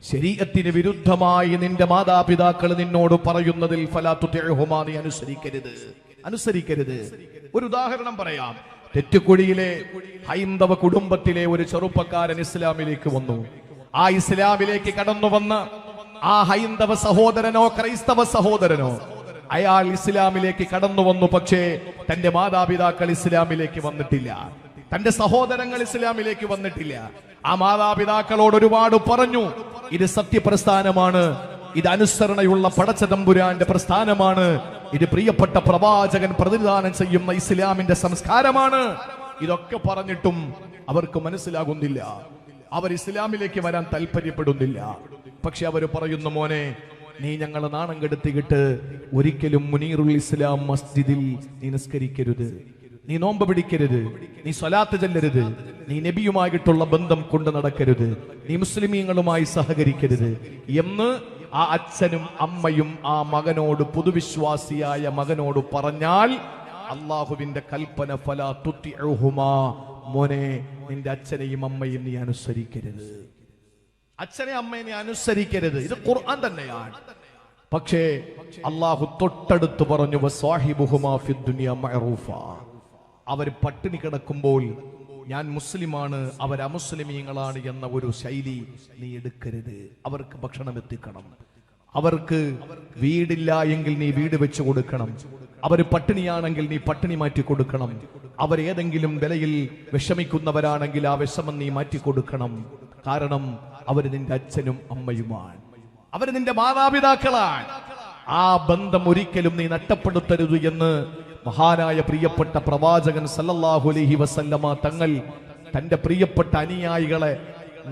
ശരീഅത്തിന് വിരുദ്ധമായി നിന്റെ മാതാപിതാക്കൾ നിന്നോട് പറയുന്നതിൽ ഫലാ തുതിഉഹുമാ, നീ അനുസരിക്കരുത്. ഒരു ഉദാഹരണം പറയാം. തെറ്റുകുഴിയിലെ ഹൈന്ദവ കുടുംബത്തിലെ ഒരു ചെറുപ്പക്കാരൻ ഇസ്ലാമിലേക്ക് വന്നു. ആ ഇസ്ലാമിലേക്ക് കടന്നു വന്ന ആ ഹൈന്ദവ സഹോദരനോ ക്രൈസ്തവ സഹോദരനോ അയാൾ ഇസ്ലാമിലേക്ക് കടന്നു വന്നു. പക്ഷേ തന്റെ മാതാപിതാക്കൾ ഇസ്ലാമിലേക്ക് വന്നിട്ടില്ല, തന്റെ സഹോദരങ്ങൾ ഇസ്ലാമിലേക്ക് വന്നിട്ടില്ല. ആ മാതാപിതാക്കളോട് ഒരുപാട് പറഞ്ഞു, ഇത് സത്യപ്രസ്ഥാനമാണ്, ഇത് അനുസരണയുള്ള പടച്ച തമ്പുരാന്റെ പ്രസ്ഥാനമാണ്, ഇത് പ്രിയപ്പെട്ട പ്രവാചകൻ പ്രതിദാനം ചെയ്യുന്ന ഇസ്ലാമിന്റെ സംസ്കാരമാണ്. ഇതൊക്കെ പറഞ്ഞിട്ടും അവർക്ക് മനസ്സിലാകുന്നില്ല, അവർ ഇസ്ലാമിലേക്ക് വരാൻ താല്പര്യപ്പെടുന്നില്ല. പക്ഷെ അവർ പറയുന്നു, മോനെ, നീ ഞങ്ങളെ നാണം കെടുത്തിയിട്ട് ഒരിക്കലും മുനീറുൽ ഇസ്ലാം മസ്ജിദിൽ നീ നിസ്കരിക്കരുത്, നീ നോമ്പ് പിടിക്കരുത്, നീ സ്വലാത്ത് ചെല്ലരുത്, നീ നബിയുമായിട്ടുള്ള ബന്ധം കൊണ്ട് നടക്കരുത്, നീ മുസ്ലിമീങ്ങളുമായി സഹകരിക്കരുത് എന്ന് ആ അച്ഛനും അമ്മയും ആ മകനോട്, പൊതുവിശ്വാസിയായ മകനോട് പറഞ്ഞാൽ അള്ളാഹുവിന്റെ കൽപ്പന ഫലാ തുതിഉഹുമാ, മോനെ, നിന്റെ അച്ഛനെയും അമ്മയും നീ അനുസരിക്കരുത്, അച്ഛനെ അമ്മയെ നീ അനുസരിക്കരുത്. ഇത് ഖുർആൻ തന്നെയാണ്. പക്ഷേ അള്ളാഹു തൊട്ടടുത്ത് പറഞ്ഞു, വസ്വാഹിബുഹുമാ ഫിദ് ദുനിയ മഅറൂഫാ, അവർ പട്ടിണി കിടക്കുമ്പോൾ ഞാൻ മുസ്ലിമാണ്, അവർ അമുസ്ലിമീങ്ങളാണ് എന്ന ഒരു ശൈലി നീ എടുക്കരുത്. അവർക്ക് ഭക്ഷണം എത്തിക്കണം, അവർക്ക് വീടില്ല എങ്കിൽ നീ വീട് വെച്ച് കൊടുക്കണം, അവർ പട്ടിണിയാണെങ്കിൽ നീ പട്ടിണി മാറ്റി കൊടുക്കണം, അവർ ഏതെങ്കിലും വിലയിൽ വിഷമിക്കുന്നവരാണെങ്കിൽ ആ വിഷമം നീ മാറ്റി കൊടുക്കണം. കാരണം അവർ നിന്റെ അച്ഛനും അമ്മയുമാണ്, അവർ നിന്റെ മാതാപിതാക്കളാണ്. ആ ബന്ധം ഒരിക്കലും നീ നഷ്ടപ്പെടുത്തരുത് എന്ന് മഹാനായ പ്രിയപ്പെട്ട പ്രവാചകൻ സല്ലല്ലാഹു അലൈഹി വസല്ലമ തങ്ങൾ തന്റെ പ്രിയപ്പെട്ട അനുയായികളെ,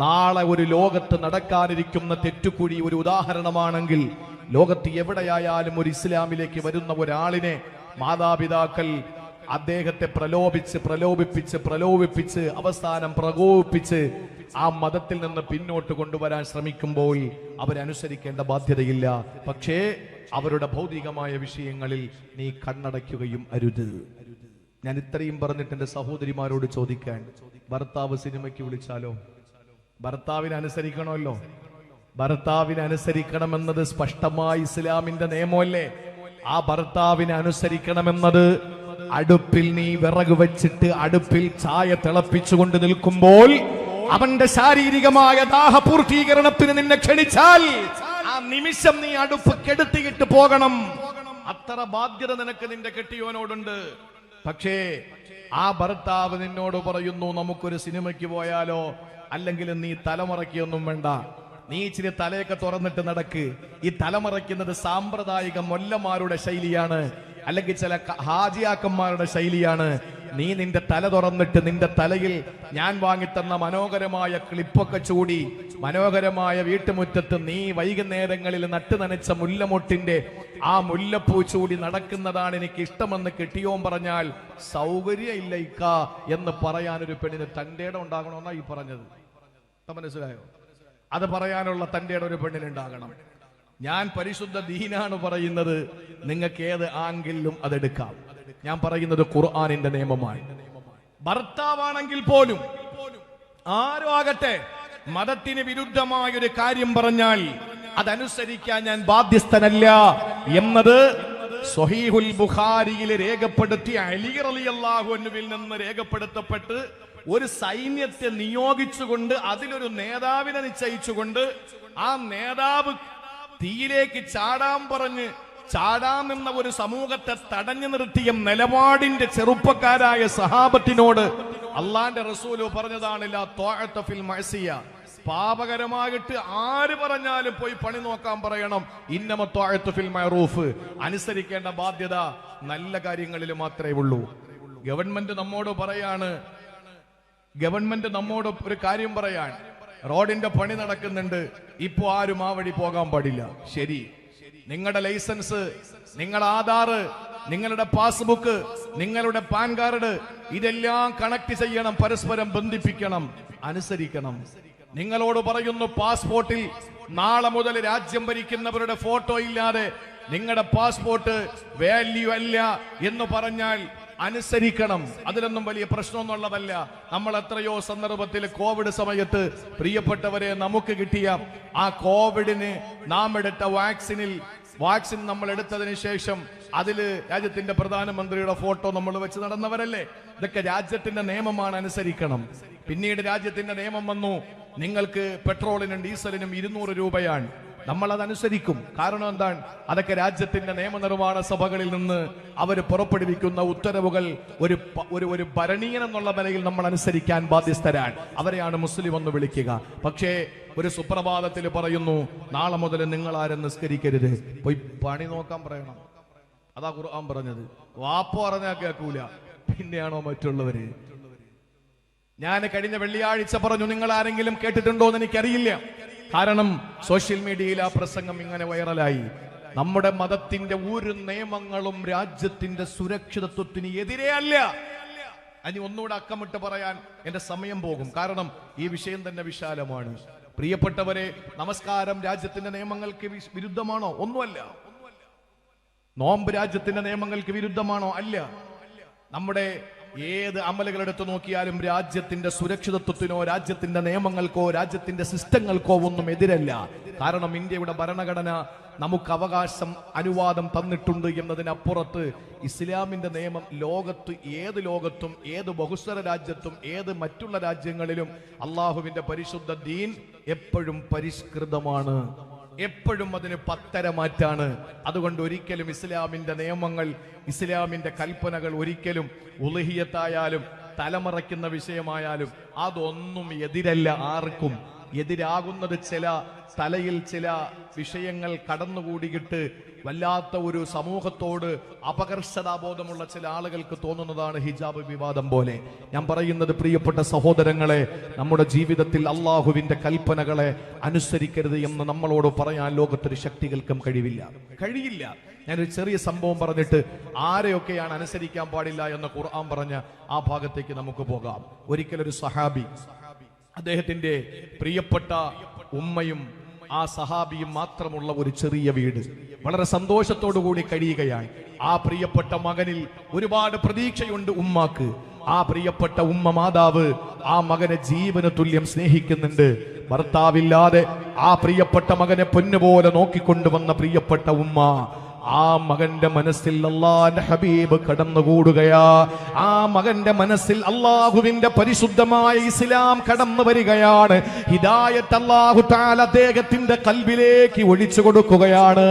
നാളെ ഒരു ലോകത്ത് നടക്കാനിരിക്കുന്ന തെറ്റുകുഴി ഒരു ഉദാഹരണമാണെങ്കിൽ, ലോകത്ത് എവിടെയായാലും ഒരു ഇസ്ലാമിലേക്ക് വരുന്ന ഒരാളിനെ മാതാപിതാക്കൾ അദ്ദേഹത്തെ പ്രലോഭിപ്പിച്ച് അവസാനം പ്രകോപിപ്പിച്ച് ആ മതത്തിൽ നിന്ന് പിന്നോട്ട് കൊണ്ടുവരാൻ ശ്രമിക്കുമ്പോൾ അവരനുസരിക്കേണ്ട ബാധ്യതയില്ല. പക്ഷേ അവരുടെ ഭൗതികമായ വിഷയങ്ങളിൽ നീ കണ്ണടയ്ക്കുകയും അരുത്. ഞാൻ ഇത്രയും പറഞ്ഞിട്ട് എന്റെ സഹോദരിമാരോട് ചോദിക്കാൻ, ഭർത്താവ് സിനിമയ്ക്ക് വിളിച്ചാലോ? ഭർത്താവിനെ അനുസരിക്കണമല്ലോ. ഭർത്താവിനെ അനുസരിക്കണമെന്നത് സ്പഷ്ടമായി ഇസ്ലാമിന്റെ നിയമമല്ലേ? ആ ഭർത്താവിനെ അനുസരിക്കണമെന്നത് അടുപ്പിൽ നീ വിറക് വെച്ചിട്ട് അടുപ്പിൽ ചായ തിളപ്പിച്ചുകൊണ്ട് നിൽക്കുമ്പോൾ അവന്റെ ശാരീരികമായ ദാഹപൂർത്തീകരണത്തിന് നിന്നെ ക്ഷണിച്ചാൽ ആ നിമിഷം നീ അടുപ്പ് കെടുത്തിയിട്ട് പോകണം. അത്ര ബാധ്യത നിനക്ക് നിന്റെ കെട്ടിയോനോടുണ്ട്. പക്ഷേ ആ ഭർത്താവ് നിന്നോട് പറയുന്നു, നമുക്കൊരു സിനിമയ്ക്ക് പോയാലോ, അല്ലെങ്കിൽ നീ തലമറയ്ക്കൊന്നും വേണ്ട, നീ ഇച്ചിരി തലയൊക്കെ തുറന്നിട്ട് നടക്ക്. ഈ തലമറയ്ക്കുന്നത് സാമ്പ്രദായിക മൊല്ലമാരുടെ ശൈലിയാണ്, അല്ലെങ്കിൽ ചില ഹാജിയാക്കന്മാരുടെ ശൈലിയാണ്. നീ നിന്റെ തല തുറന്നിട്ട് നിന്റെ തലയിൽ ഞാൻ വാങ്ങിത്തന്ന മനോഹരമായ ക്ലിപ്പൊക്കെ ചൂടി മനോഹരമായ വീട്ടുമുറ്റത്ത് നീ വൈകുന്നേരങ്ങളിൽ നട്ടു നനച്ച മുല്ലമൊട്ടിന്റെ ആ മുല്ലപ്പൂ ചൂടി നടക്കുന്നതാണ് എനിക്ക് ഇഷ്ടമെന്ന് കെട്ടിയോൻ പറഞ്ഞാൽ സൗകര്യം ഇല്ല ഇക്ക എന്ന് പറയാൻ ഒരു പെണ്ണിന് തന്റെ ഇടം ഉണ്ടാകണമെന്നാ ഈ പറഞ്ഞത്. മനസ്സിലായോ? അത് പറയാനുള്ള തന്റെ ഇടം ഒരു പെണ്ണിനുണ്ടാകണം. ഞാൻ പരിശുദ്ധ ദീനാണ് പറയുന്നത്, നിങ്ങൾക്ക് ഏത് ആംഗിളിലും അതെടുക്കാം. ഞാൻ പറയുന്നത് ഖുർആനിന്റെ നിയമമാണ്. ഭർത്താവാണെങ്കിൽ പോലും ആരും ആകട്ടെ, മതത്തിന് വിരുദ്ധമായ ഒരു കാര്യം പറഞ്ഞാൽ അതനുസരിക്കാൻ ഞാൻ ബാധ്യസ്ഥനല്ല എന്നത് സ്വഹീഹുൽ ബുഖാരിയിൽ രേഖപ്പെടുത്തി അലി റളിയല്ലാഹു അൻഹുവിൽ നിന്ന് രേഖപ്പെടുത്തപ്പെട്ട് ഒരു സൈന്യത്തെ നിയോഗിച്ചുകൊണ്ട് അതിലൊരു നേതാവിനെ നിശ്ചയിച്ചുകൊണ്ട് ആ നേതാവ് തീയിലേക്ക് ചാടാമെന്ന ഒരു സമൂഹത്തെ തടഞ്ഞു നിർത്തിയ നിലപാടിന്റെ ചെറുപ്പക്കാരായ സഹാബത്തിനോട് അള്ളാന്റെ റസൂല് പറഞ്ഞതാണ്, ലാ ത്വാഅത ഫിൽ മഅസിയ, പാപകരമായിട്ട് ആര് പറഞ്ഞാലും പോയി പണി നോക്കാൻ പറയണം. ഇന്നമ ത്വാഅത ഫിൽ മഅറൂഫ്, അനുസരിക്കേണ്ട ബാധ്യത നല്ല കാര്യങ്ങളിൽ മാത്രമേ ഉള്ളൂ. ഗവൺമെന്റ് നമ്മോട് ഒരു കാര്യം പറയാൻ, റോഡിന്റെ പണി നടക്കുന്നുണ്ട്, ഇപ്പോ ആരും ആ വഴി പോകാൻ പാടില്ല. ശരി, നിങ്ങളുടെ ലൈസൻസ്, നിങ്ങളുടെ ആധാർ, നിങ്ങളുടെ പാസ്ബുക്ക്, നിങ്ങളുടെ പാൻ കാർഡ് ഇതെല്ലാം കണക്ട് ചെയ്യണം, പരസ്പരം ബന്ധിപ്പിക്കണം, അനുസരിക്കണം. നിങ്ങളോട് പറയുന്നു, പാസ്പോർട്ടിൽ നാളെ മുതൽ രാജ്യം ഭരിക്കുന്നവരുടെ ഫോട്ടോ ഇല്ലാതെ നിങ്ങളുടെ പാസ്പോർട്ട് വാല്യൂ അല്ല എന്ന് പറഞ്ഞാൽ അനുസരിക്കണം. അതിലൊന്നും വലിയ പ്രശ്നമൊന്നുള്ളതല്ല. നമ്മൾ എത്രയോ സന്ദർഭത്തിൽ കോവിഡ് സമയത്ത് പ്രിയപ്പെട്ടവരെ നമുക്ക് കിട്ടിയ ആ കോവിഡിന് നാം എടുത്ത വാക്സിൻ നമ്മൾ എടുത്തതിന് ശേഷം അതില് രാജ്യത്തിന്റെ പ്രധാനമന്ത്രിയുടെ ഫോട്ടോ നമ്മൾ വെച്ച് നടന്നവരല്ലേ. ഇതൊക്കെ രാജ്യത്തിന്റെ നിയമമാണ്, അനുസരിക്കണം. പിന്നീട് രാജ്യത്തിന്റെ നിയമം വന്നു, നിങ്ങൾക്ക് പെട്രോളിനും ഡീസലിനും 200 രൂപയാണ്. നമ്മൾ അതനുസരിക്കും. കാരണം എന്താണ്? അതൊക്കെ രാജ്യത്തിന്റെ നിയമനിർമ്മാണ സഭകളിൽ നിന്ന് അവർ പുറപ്പെടുവിക്കുന്ന ഉത്തരവുകൾ ഒരു ഭരണീയൻ എന്നുള്ള നിലയിൽ നമ്മൾ അനുസരിക്കാൻ ബാധ്യസ്ഥരാണ്. അവരെയാണ് മുസ്ലിം എന്ന് വിളിക്കുക. പക്ഷേ ഒരു സുപ്രഭാതത്തിൽ പറയുന്നു, നാളെ മുതൽ നിങ്ങൾ ആരും നിസ്കരിക്കരുത്, പോയി പണി നോക്കാൻ പറയണം. അതാ ഖുർആൻ പറഞ്ഞത്. വാപ്പ പറഞ്ഞാൽ കേൾക്കൂല, പിന്നെയാണോ മറ്റുള്ളവര്? ഞാൻ കഴിഞ്ഞ വെള്ളിയാഴ്ച പറഞ്ഞു, നിങ്ങൾ ആരെങ്കിലും കേട്ടിട്ടുണ്ടോ എന്ന് എനിക്കറിയില്ല. കാരണം സോഷ്യൽ മീഡിയയിൽ ആ പ്രസംഗം ഇങ്ങനെ വൈറലായി. നമ്മുടെ മതത്തിന്റെ ഒരു നിയമങ്ങളും രാജ്യത്തിന്റെ സുരക്ഷിതത്വത്തിന് എതിരെ അല്ല. അനി ഒന്നുകൂടെ അക്കമിട്ട് പറയാൻ എന്റെ സമയം പോകും, കാരണം ഈ വിഷയം തന്നെ വിശാലമാണ്. പ്രിയപ്പെട്ടവരെ, നമസ്കാരം രാജ്യത്തിന്റെ നിയമങ്ങൾക്ക് വിരുദ്ധമാണോ? ഒന്നുമല്ല. നോമ്പ് രാജ്യത്തിന്റെ നിയമങ്ങൾക്ക് വിരുദ്ധമാണോ? അല്ല. നമ്മുടെ ഏത് അമലുകൾ എടുത്തു നോക്കിയാലും രാജ്യത്തിന്റെ സുരക്ഷിതത്വത്തിനോ രാജ്യത്തിന്റെ നിയമങ്ങൾക്കോ രാജ്യത്തിന്റെ സിസ്റ്റങ്ങൾക്കോ ഒന്നും എതിരല്ല. കാരണം ഇന്ത്യയുടെ ഭരണഘടന നമുക്ക് അവകാശം, അനുവാദം തന്നിട്ടുണ്ട് എന്നതിനപ്പുറത്ത് ഇസ്ലാമിന്റെ നിയമം ലോകത്തും ഏത് ബഹുസ്വര രാജ്യത്തും ഏത് മറ്റുള്ള രാജ്യങ്ങളിലും അള്ളാഹുവിന്റെ പരിശുദ്ധ ദീൻ എപ്പോഴും പരിഷ്കൃതമാണ്, എപ്പോഴും അതിന് പത്തരമാറ്റാണ്. അതുകൊണ്ട് ഒരിക്കലും ഇസ്ലാമിന്റെ നിയമങ്ങൾ, ഇസ്ലാമിന്റെ കൽപ്പനകൾ ഒരിക്കലും ഉളുഹിയത്തായാലും തലമറയ്ക്കുന്ന വിഷയമായാലും അതൊന്നും എതിരല്ല. ആർക്കും എതിരാകുന്നത് തലയിൽ ചില വിഷയങ്ങൾ കടന്നുകൂടിയിട്ട് വല്ലാത്ത ഒരു സമൂഹത്തോട് അപകർഷതാബോധമുള്ള ചില ആളുകൾക്ക് തോന്നുന്നതാണ് ഹിജാബ് വിവാദം പോലെ. ഞാൻ പറയുന്നത്, പ്രിയപ്പെട്ട സഹോദരങ്ങളെ, നമ്മുടെ ജീവിതത്തിൽ അള്ളാഹുവിന്റെ കൽപ്പനകളെ അനുസരിക്കരുത് എന്ന് നമ്മളോട് പറയാൻ ലോകത്തൊരു ശക്തികൾക്കും കഴിയില്ല. ഞാനൊരു ചെറിയ സംഭവം പറഞ്ഞിട്ട് ആരെയൊക്കെയാണ് അനുസരിക്കാൻ പാടില്ല എന്ന് ഖുർആൻ പറഞ്ഞ ആ ഭാഗത്തേക്ക് നമുക്ക് പോകാം. ഒരിക്കലൊരു സഹാബി, അദ്ദേഹത്തിന്റെ പ്രിയപ്പെട്ട ഉമ്മയും ആ സഹാബിയും മാത്രമുള്ള ഒരു ചെറിയ വീട്, വളരെ സന്തോഷത്തോടു കൂടി കഴിയുകയായി. ആ പ്രിയപ്പെട്ട മകനിൽ ഒരുപാട് പ്രതീക്ഷയുണ്ട് ഉമ്മാക്ക്. ആ പ്രിയപ്പെട്ട മാതാവ് ആ മകനെ ജീവന തുല്യം സ്നേഹിക്കുന്നുണ്ട്. ഭർത്താവില്ലാതെ ആ പ്രിയപ്പെട്ട മകനെ പൊന്നുപോലെ നോക്കിക്കൊണ്ടുവന്ന പ്രിയപ്പെട്ട ഉമ്മ, ആ മകന്റെ മനസ്സിൽ അല്ലാഹുവിന്റെ ഹബീബ് കടന്നുകൂടുകയാ. ആ മകന്റെ മനസ്സിൽ അള്ളാഹുവിന്റെ പരിശുദ്ധമായ ഇസ്ലാം കടന്നു വരികയാണ്. ഹിദായത്ത് അല്ലാഹു തആല അദ്ദേഹത്തിന്റെ കൽബിലേക്ക് ഒഴിച്ചു കൊടുക്കുകയാണ്.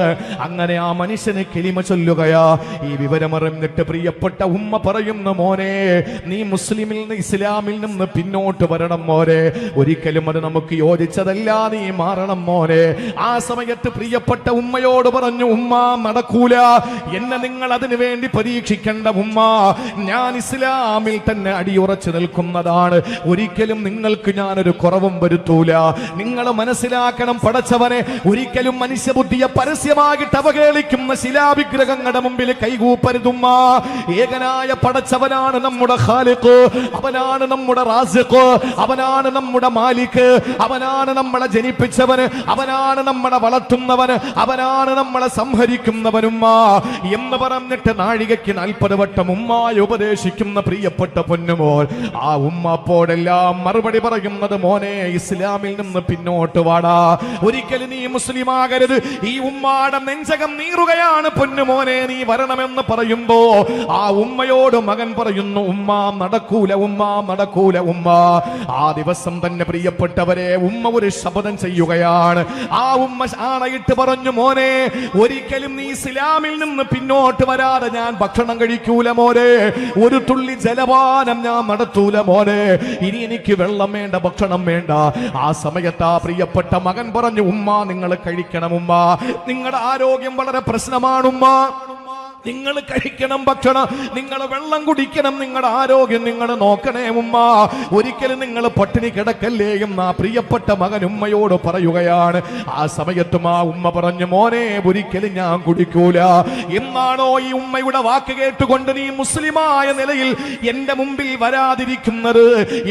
അങ്ങനെ ആ മനുഷ്യന് കലിമ ചൊല്ലുകയാ. ഈ വിവരമറിഞ്ഞിട്ട് പ്രിയപ്പെട്ട ഉമ്മ പറയുന്നു, മോനെ, നീ മുസ്ലിമിൽ നിന്ന് ഇസ്ലാമിൽ നിന്ന് പിന്നോട്ട് വരണം മോനെ, ഒരിക്കലും അത് നമുക്ക് യോജിച്ചതല്ല, നീ മാറണം മോനെ. ആ സമയത്ത് പ്രിയപ്പെട്ട ഉമ്മയോട് പറഞ്ഞു, ഉമ്മ നടക്കൂല, എന്നെ നിങ്ങൾ അതിനു വേണ്ടി പരീക്ഷിക്കേണ്ട ഉമ്മ, ഞാൻ ഇസ്ലാമിൽ തന്നെ അടിയുറച്ചു നിൽക്കുന്നതാണ്, ഒരിക്കലും നിങ്ങൾക്ക് ഞാനൊരു കുറവും വരുത്തൂല. നിങ്ങൾ മനസ്സിലാക്കണം, പടച്ചവനെ ഒരിക്കലും മനുഷ്യബുദ്ധിയെ പരസ്യമായിട്ട് അവഹേളിക്കുന്ന ശിലാവിഗ്രഹങ്ങളുടെ മുമ്പിൽ കൈകൂപ്പരുതുമ്മ. ഏകനായ പടച്ചവനാണ് നമ്മുടെ ഖാലിഖ്, അവനാണ് നമ്മുടെ റാസിഖ്, അവനാണ് നമ്മുടെ മാലിക്, അവനാണ് നമ്മളെ ജനിപ്പിച്ചവന്, അവനാണ് നമ്മളെ വളർത്തുന്നവന്, അവനാണ് നമ്മളെ സംഹരിക്കുന്നവനുമ്മ എന്ന് പറഞ്ഞിട്ട് നാഴികയ്ക്ക് 40 വട്ടം ഉമ്മായ ഉപദേശിക്കുന്ന പ്രിയപ്പെട്ട പൊന്നുമോൾ. ആ ഉമ്മ അപ്പോഴെല്ലാം മറുപടി പറയുന്നത്, മോനെ, ഇസ്ലാമിൽ നിന്ന് പിന്നോട്ട് വാടാ, ഒരിക്കലും നീ മുസ്ലിം ആകരുത്. ഈ ഉമ്മാടെ നെഞ്ചകം നീറുകയാണ്, പൊന്നുമോനെ നീ വരണമെന്ന് പറയുമ്പോ ആ ഉമ്മയോട് മകൻ പറയുന്നു, ഉമ്മ നടക്കൂല, ഉമ്മ നടക്കൂല ഉമ്മ. ആ ദിവസം തന്നെ പ്രിയപ്പെട്ടവരെ ഉമ്മ ഒരു ശപഥം ചെയ്യുകയാണ്. ആ ഉമ്മ ആണയിട്ട് പറഞ്ഞു, മോനെ, ഒരിക്കലും നീ ഇസ്ലാമിൽ നിന്ന് പിന്നോട്ട് വരാതെ ഞാൻ ഭക്ഷണം കഴിക്കൂല മോനെ, ഒരു തുള്ളി ജലപാനം ഞാൻ നടത്തൂല മോനെ, ഇനി എനിക്ക് വെള്ളം വേണ്ട, ഭക്ഷണം വേണ്ട. ആ സമയത്ത് ആ പ്രിയപ്പെട്ട മകൻ പറഞ്ഞു, ഉമ്മ നിങ്ങൾ കഴിക്കണം ഉമ്മ, നിങ്ങളുടെ ആരോഗ്യം വളരെ പ്രശ്നമാണുമ്മ, നിങ്ങൾ കഴിക്കണം ഭക്ഷണം, നിങ്ങൾ വെള്ളം കുടിക്കണം, നിങ്ങളുടെ ആരോഗ്യം നിങ്ങൾ നോക്കണേ ഉമ്മ, ഒരിക്കലും നിങ്ങൾ പട്ടിണി കിടക്കല്ലേ എന്ന് ആ പ്രിയപ്പെട്ട മകൻ ഉമ്മയോട് പറയുകയാണ്. ആ സമയത്തും ആ ഉമ്മ പറഞ്ഞു, മോനെ, ഒരിക്കലും ഞാൻ കുടിക്കൂല. എന്നാണോ ഈ ഉമ്മയുടെ വാക്ക് കേട്ടുകൊണ്ട് നീ മുസ്ലിമായ നിലയിൽ എന്റെ മുമ്പിൽ വരാതിരിക്കുന്നത്?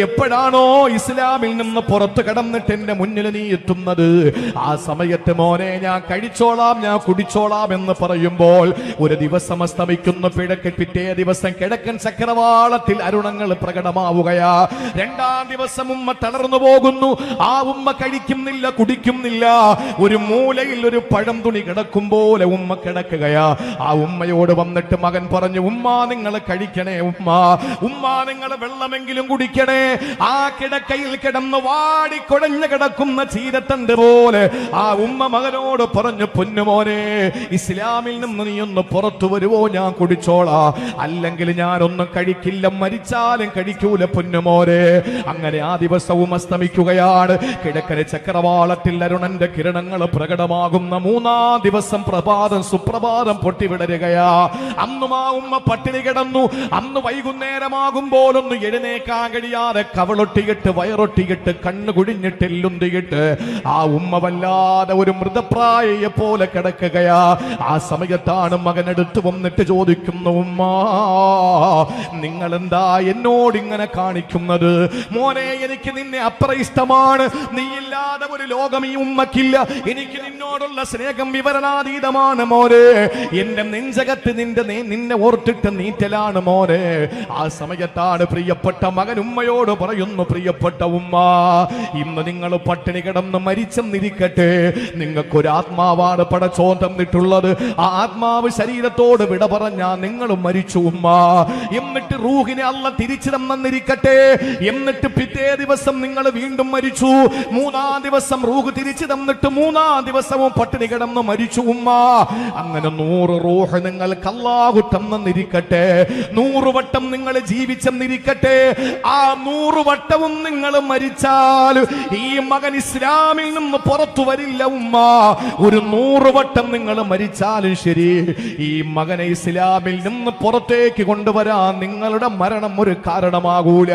എപ്പോഴാണോ ഇസ്ലാമിൽ നിന്ന് പുറത്തു കടന്നിട്ട് എന്റെ മുന്നിൽ നീ എത്തുന്നത്? ആ സമയത്ത് മോനെ, ഞാൻ കഴിച്ചോളാം, ഞാൻ കുടിച്ചോളാം എന്ന് പറയുമ്പോൾ ഒരു ദിവസം ദിവസം അസ്തമിക്കുന്നു, പിറ്റേ ദിവസം കിഴക്കൻ ചക്രവാളത്തിൽ അരുണങ്ങൾ പ്രകടമാവുകയാ. രണ്ടാം ദിവസം ഉമ്മ തളർന്നു പോകുന്നു. ആ ഉമ്മ കഴിക്കുന്നില്ല, കുടിക്കുന്നില്ല. ഒരു മൂലയിൽ ഒരു പഴം തുണി കിടക്കും പോലെ ഉമ്മ കിടക്കുകയാ. ആ ഉമ്മയോട് വന്നിട്ട് മകൻ പറഞ്ഞു, ഉമ്മ നിങ്ങൾ കഴിക്കണേ, ഉമ്മ നിങ്ങൾ വെള്ളമെങ്കിലും കുടിക്കണേ. ആ കിടക്കയിൽ കിടന്ന് വാടിക്കൊടഞ്ഞു കിടക്കുന്ന ചീരത്തണ്ട് പോലെ ആ ഉമ്മ മകനോട് പറഞ്ഞു, പൊന്നുമോനെ, ഇസ്ലാമിൽ നിന്ന് നീ ഒന്ന് പുറത്തു വരുവോ, ഞാൻ കുടിച്ചോളാ, അല്ലെങ്കിൽ ഞാനൊന്നും കഴിക്കില്ല, മരിച്ചാലും കഴിക്കൂല പൊന്നുമോനെ. അങ്ങനെ ആ ദിവസവും അസ്തമിക്കുകയാണ്. കിഴക്കര ചക്രവാളത്തിൽ അരുണന്റെ കിരണങ്ങൾ പ്രകടമാകുന്ന മൂന്നാം ദിവസം സുപ്രഭാതം പൊട്ടിവിടരുകയാ. അന്നും ആ ഉമ്മ പട്ടിണി കിടന്നു. അന്ന് വൈകുന്നേരമാകുമ്പോൾ ഒന്ന് എഴുന്നേക്കാൻ കഴിയാതെ കവളൊട്ടിയിട്ട് വയറൊട്ടിയിട്ട് കണ്ണു കുഴിഞ്ഞിട്ട് എല്ലുന്തിയിട്ട് ആ ഉമ്മ വല്ലാതെ ഒരു മൃതപ്രായയെ പോലെ കിടക്കുകയാ. ആ സമയത്താണ് മകൻ എടുത്തു വന്നിട്ട് ചോദിക്കുന്നു, ഉമ്മ നിങ്ങൾ എന്താ എന്നോട് ഇങ്ങനെ കാണിക്കുന്നത്? മോനെ, എനിക്ക് നിന്നെ അത്ര ഇഷ്ടമാണ്, നീയില്ലാതെ ഒരു ലോകം ഈ ഉമ്മക്കില്ല. എനിക്ക് നിന്നോടുള്ള സ്നേഹം വിവരണാതീതമാണ് മോനെ. എന്റെ നെഞ്ചകത്ത് നിന്നെ ഓർത്തിട്ട് നീറ്റലാണ് മോനെ. ആ സമയത്താണ് പ്രിയപ്പെട്ട മകൻ ഉമ്മയോട് പറയുന്നു, പ്രിയപ്പെട്ട ഉമ്മ, ഇന്ന് നിങ്ങൾ പട്ടിണി കിടന്ന് മരിച്ചെന്നിരിക്കട്ടെ, നിങ്ങൾക്കൊരു ആത്മാവാണ് പടച്ചോൻ തന്നിട്ടുള്ളത്. ആ ആത്മാവ് ശരീരത്തോട് വിട പറഞ്ഞാ നിങ്ങൾ മരിച്ചു ഉമ്മ. എന്നിട്ട് റൂഹിനെ അല്ല തിരിച്ചു തന്നിരിക്കട്ടെ, എന്നിട്ട് പിറ്റേ ദിവസം നിങ്ങൾ വീണ്ടും മരിച്ചു. മൂന്നാം ദിവസം റൂഹ് തിരിച്ചു തന്നിട്ട് മൂന്നാം ദിവസവും പട്ടിണി കിടന്ന് മരിച്ചു ഉമ്മ. അങ്ങനെ 100 റൂഹ് നിങ്ങൾക്ക് അല്ലാഹു തന്നിരിക്കട്ടെ, 100 വട്ടം നിങ്ങൾ ജീവിച്ചെന്നിരിക്കട്ടെ. ആ 100 വട്ടവും നിങ്ങൾ മരിച്ചാൽ ഈ മകൻ ഇസ്ലാമിൽ നിന്ന് പുറത്തു വരില്ല ഉമ്മ. ഒരു 100 വട്ടം നിങ്ങൾ മരിച്ചാലും ശരി, ഈ മകനെ ഇസ്ലാമിൽ നിന്ന് പുറത്തേക്ക് കൊണ്ടുവരാൻ നിങ്ങളുടെ മരണം ഒരു കാരണമാകൂല.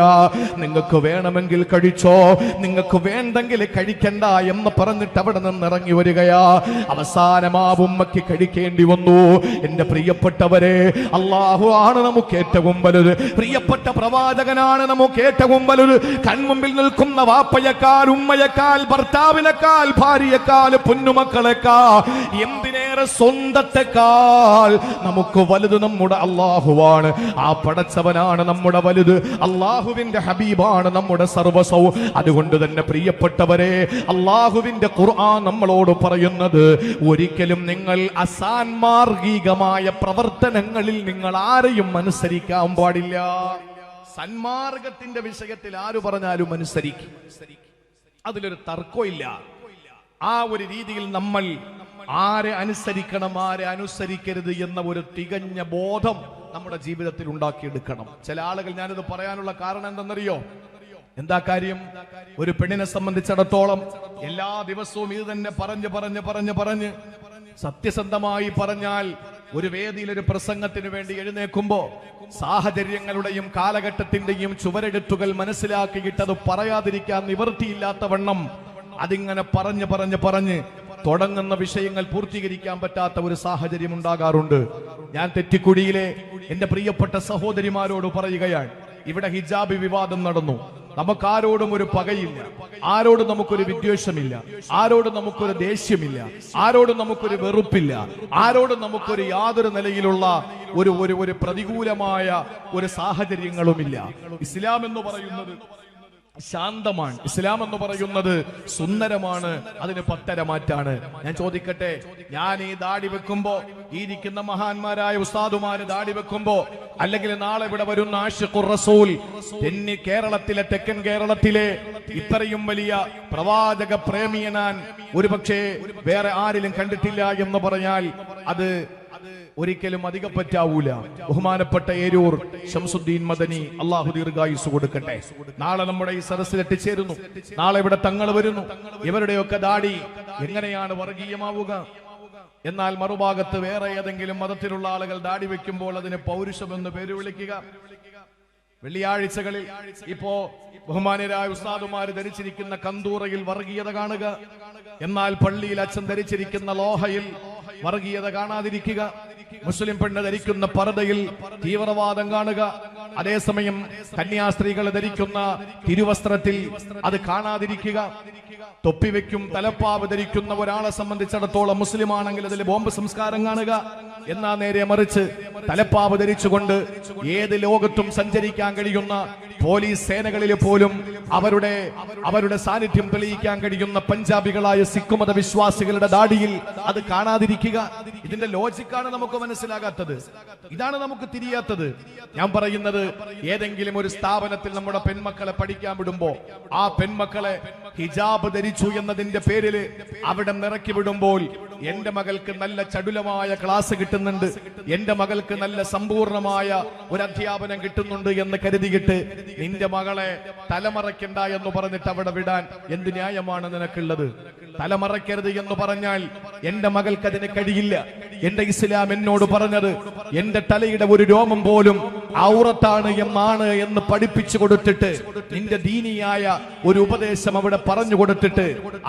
നിങ്ങൾക്ക് വേണമെങ്കിൽ കഴിച്ചോ, നിങ്ങൾക്ക് വേണ്ടെങ്കിൽ കഴിക്കണ്ട എന്ന് പറഞ്ഞിട്ട് അവിടെ നിന്ന് ഇറങ്ങി വരികയാ. അവസാനം ആ ഉമ്മയ്ക്ക് കഴിക്കേണ്ടി വന്നു. എന്റെ പ്രിയപ്പെട്ടവരെ, അല്ലാഹു ആണ് നമുക്ക് ഏറ്റവും വലുത്, പ്രിയപ്പെട്ട പ്രവാചകനാണ് നമുക്ക് ഏറ്റവും വലുത്. കൺമുമ്പിൽ നിൽക്കുന്ന വാപ്പയേക്കാൾ, ഉമ്മയേക്കാൾ, ഭർത്താവിനേക്കാൾ, ഭാര്യയേക്കാൾ, പൊന്നുമക്കളെക്കാൾ, എന്തിനേറെ സ്വന്തത്തെക്കാൾ നമുക്ക് വലുത് നമ്മുടെ അല്ലാഹുവാണ്. ആ പടച്ചവനാണ് നമ്മുടെ വലുത്. അല്ലാഹുവിന്റെ ഹബീബാണ് നമ്മുടെ സർവസ്വവും. അതുകൊണ്ട് തന്നെ പ്രിയപ്പെട്ടവരെ, അല്ലാഹുവിന്റെ ഖുർആൻ നമ്മളോട് പറയുന്നത്, ഒരിക്കലും നിങ്ങൾ അസാൻമാർഗികമായ പ്രവർത്തനങ്ങളിൽ നിങ്ങൾ ആരെയും അനുസരിക്കാൻ പാടില്ല. സന്മാർഗത്തിന്റെ വിഷയത്തിൽ ആര് പറഞ്ഞാലും അനുസരിക്കും, അതിലൊരു തർക്കമില്ല. ആ ഒരു രീതിയിൽ നമ്മൾ ആരെ അനുസരിക്കണം, ആരെ അനുസരിക്കരുത് എന്ന ഒരു തികഞ്ഞ ബോധം നമ്മുടെ ജീവിതത്തിൽ ഉണ്ടാക്കിയെടുക്കണം. ചില ആളുകൾ, ഞാനിത് പറയാനുള്ള കാരണം എന്തെന്നറിയോ? എന്താ കാര്യം? ഒരു പെണ്ണിനെ സംബന്ധിച്ചിടത്തോളം എല്ലാ ദിവസവും ഇത് തന്നെ പറഞ്ഞ് സത്യസന്ധമായി പറഞ്ഞാൽ, ഒരു വേദിയിൽ ഒരു പ്രസംഗത്തിന് വേണ്ടി എഴുന്നേൽക്കുമ്പോ സാഹചര്യങ്ങളുടെയും കാലഘട്ടത്തിന്റെയും ചുവരെഴുത്തുകൾ മനസ്സിലാക്കിയിട്ട് അത് പറയാതിരിക്കാൻ നിവൃത്തിയില്ലാത്തവണ്ണം അതിങ്ങനെ പറഞ്ഞ് തുടങ്ങുന്ന വിഷയങ്ങൾ പൂർത്തീകരിക്കാൻ പറ്റാത്ത ഒരു സാഹചര്യം ഉണ്ടാകാറുണ്ട്. ഞാൻ തെറ്റിക്കുഴിയിലെ എന്റെ പ്രിയപ്പെട്ട സഹോദരിമാരോട് പറയുകയാണ്, ഇവിടെ ഹിജാബ് വിവാദം നടന്നു. നമുക്കാരോടും ഒരു പകയില്ല, ആരോടും നമുക്കൊരു വിദ്വേഷമില്ല, ആരോടും നമുക്കൊരു ദേഷ്യമില്ല, ആരോടും നമുക്കൊരു വെറുപ്പില്ല, ആരോടും നമുക്കൊരു യാതൊരു നിലയിലുള്ള ഒരു പ്രതികൂലമായ ഒരു സാഹചര്യങ്ങളുമില്ല. ഇസ്ലാം എന്ന് പറയുന്നത് ശാന്തമാണ്, ഇസ്ലാം എന്ന് പറയുന്നത് സുന്ദരമാണ്, അതിന് പത്തരമാറ്റാണ്. ഞാൻ ചോദിക്കട്ടെ, ഞാൻ ഈ ദാടി വെക്കുമ്പോ, ഈ ഇരിക്കുന്ന മഹാന്മാരായ ഉസ്താദുമാര് ദാടി വെക്കുമ്പോ, അല്ലെങ്കിൽ നാളെ ഇവിടെ വരുന്ന ആശിഖുർ റസൂൽ, കേരളത്തിലെ, തെക്കൻ കേരളത്തിലെ ഇത്രയും വലിയ പ്രവാചക പ്രേമിയെ ഞാൻ ഒരുപക്ഷെ വേറെ ആരിലും കണ്ടിട്ടില്ല എന്ന് പറഞ്ഞാൽ അത് ഒരിക്കലും അധികം പറ്റാവൂല. ബഹുമാനപ്പെട്ട ഏരൂർ ശംസുദ്ദീൻ മദനി, അള്ളാഹു ദീർഘായുസ് കൊടുക്കട്ടെ, നാളെ നമ്മുടെ ഈ സദസ്സിൽ എത്തിച്ചേരുന്നു. നാളെ ഇവിടെ തങ്ങൾ വരുന്നു. ഇവരുടെയൊക്കെ ദാടി എങ്ങനെയാണ് വർഗീയമാവുക? എന്നാൽ മറുഭാഗത്ത് വേറെ ഏതെങ്കിലും മതത്തിലുള്ള ആളുകൾ ദാടി വെക്കുമ്പോൾ അതിന് പൗരുഷമെന്ന് പേര് വിളിക്കുക. വെള്ളിയാഴ്ചകളിൽ ഇപ്പോ ബഹുമാനരായ ഉസ്താദുമാര് ധരിച്ചിരിക്കുന്ന കന്തൂറയിൽ വർഗീയത കാണുക, എന്നാൽ പള്ളിയിൽ അച്ഛൻ ധരിച്ചിരിക്കുന്ന ലോഹയിൽ വർഗീയത കാണാതിരിക്കുക. മുസ്ലിം പെണ്ണ് ധരിക്കുന്ന പർദയിൽ തീവ്രവാദം കാണുക. അതേസമയം കന്യാസ്ത്രീകൾ ധരിക്കുന്ന തിരുവസ്ത്രത്തിൽ അത് കാണാതിരിക്കുക. തൊപ്പിവെക്കും തലപ്പാവ് ധരിക്കുന്ന ഒരാളെ സംബന്ധിച്ചിടത്തോളം മുസ്ലിം ആണെങ്കിൽ അതിൽ ബോംബ് സംസ്കാരം കാണുക. എന്നാ നേരെ മറിച്ച് തലപ്പാവ് ധരിച്ചുകൊണ്ട് ഏത് ലോകത്തും സഞ്ചരിക്കാൻ കഴിയുന്ന പോലീസ് സേനകളിൽ പോലും അവരുടെ സാന്നിധ്യം തെളിയിക്കാൻ കഴിയുന്ന പഞ്ചാബികളായ സിഖ് മത വിശ്വാസികളുടെ ദാടിയിൽ അത് കാണാതിരിക്കുക. ഇതിന്റെ ലോജിക്കാണ് നമുക്ക് മനസ്സിലാകാത്തത്, ഇതാണ് നമുക്ക് തിരിയാത്തത്. ഞാൻ പറയുന്നത്, ഏതെങ്കിലും ഒരു സ്ഥാപനത്തിൽ നമ്മുടെ പെൺമക്കളെ പഠിക്കാൻ വിടുമ്പോ ആ പെൺമക്കളെ ഹിജാബ് ധരിച്ചു എന്നതിന്റെ പേരിൽ അവിടെ നിറക്കി വിടുമ്പോൾ എന്റെ മകൾക്ക് നല്ല ചടുലമായ ക്ലാസ് കിട്ടുന്നുണ്ട്, എന്റെ മകൾക്ക് നല്ല സമ്പൂർണമായ ഒരു അധ്യാപനം കിട്ടുന്നുണ്ട് എന്ന് കരുതിയിട്ട് നിന്റെ മകളെ തലമറയ്ക്കണ്ട എന്ന് പറഞ്ഞിട്ട് അവിടെ വിടാൻ എന്ത് ന്യായമാണ് നിനക്കുള്ളത്? തലമറയ്ക്കരുത് എന്ന് പറഞ്ഞാൽ എന്റെ മകൾക്ക് അതിന് കഴിയില്ല. എന്റെ ഇസ്ലാം എന്നോട് പറഞ്ഞത് എന്റെ തലയുടെ ഒരു രോമം പോലും ഔറത്താണ് എന്ന് പഠിപ്പിച്ചു കൊടുത്തിട്ട്, നിന്റെ ദീനിയായ ഒരു ഉപദേശം അവിടെ പറഞ്ഞു കൊടുത്തിട്ട്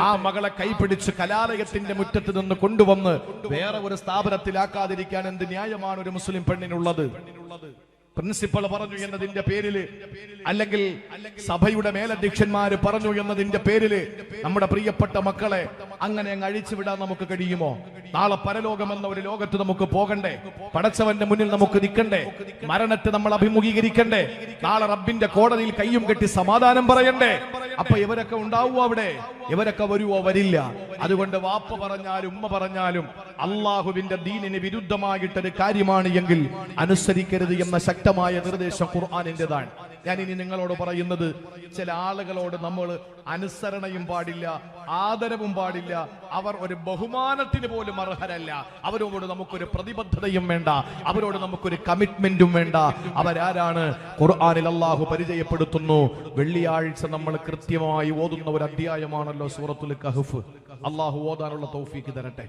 ആ മകളെ കൈപിടിച്ച് കലാലയത്തിന്റെ മുറ്റത്ത് നിന്ന് കൊണ്ടുവന്ന് വേറെ ഒരു സ്ഥാപനത്തിലാക്കാതിരിക്കാൻ എന്ത് ന്യായമാണ് ഒരു മുസ്ലിം പെണ്ണിനുള്ളത്? പ്രിൻസിപ്പൾ പറഞ്ഞു എന്നതിന്റെ പേരില്, അല്ലെങ്കിൽ സഭയുടെ മേലധ്യക്ഷന്മാര് പറഞ്ഞു എന്നതിന്റെ പേരില് നമ്മുടെ പ്രിയപ്പെട്ട മക്കളെ അങ്ങനെ അങ്ങ് അഴിച്ചുവിടാൻ നമുക്ക് കഴിയുമോ? നാളെ പരലോകമെന്ന ഒരു ലോകത്ത് നമുക്ക് പോകണ്ടേ? പടച്ചവന്റെ മുന്നിൽ നമുക്ക് നിൽക്കണ്ടേ? മരണത്തെ നമ്മൾ അഭിമുഖീകരിക്കണ്ടേ? നാളെ റബ്ബിന്റെ കോടതിയിൽ കയ്യും കെട്ടി സമാധാനം പറയണ്ടേ? അപ്പൊ ഇവരൊക്കെ ഉണ്ടാവുമോ അവിടെ? ഇവരൊക്കെ വരുവോ? വരില്ല. അതുകൊണ്ട് വാപ്പ പറഞ്ഞാലും ഉമ്മ പറഞ്ഞാലും അള്ളാഹുവിന്റെ ദീനിന് വിരുദ്ധമായിട്ടൊരു കാര്യമാണ് എങ്കിൽ അനുസരിക്കരുത് എന്ന ശക്തമായ നിർദ്ദേശം ഖുർആനിന്റേതാണ്. ഞാൻ ഇനി നിങ്ങളോട് പറയുന്നത്, ചില ആളുകളോട് നമ്മൾ അനുസരണയും പാടില്ല, ആദരവും പാടില്ല, അവർ ഒരു ബഹുമാനത്തിന് പോലും അർഹരല്ല. അവരോട് നമുക്കൊരു പ്രതിബദ്ധതയും വേണ്ട, അവരോട് നമുക്കൊരു കമ്മിറ്റ്മെന്റും വേണ്ട. അവരാരാണ്? ഖുർആനിൽ അല്ലാഹു പരിചയപ്പെടുത്തുന്നു. വെള്ളിയാഴ്ച നമ്മൾ കൃത്യമായി ഓതുന്ന ഒരു അധ്യായമാണല്ലോ സൂറത്തുൽ കഹ്ഫ്. അല്ലാഹു ഓതാനുള്ള തൗഫീക്ക് തരട്ടെ,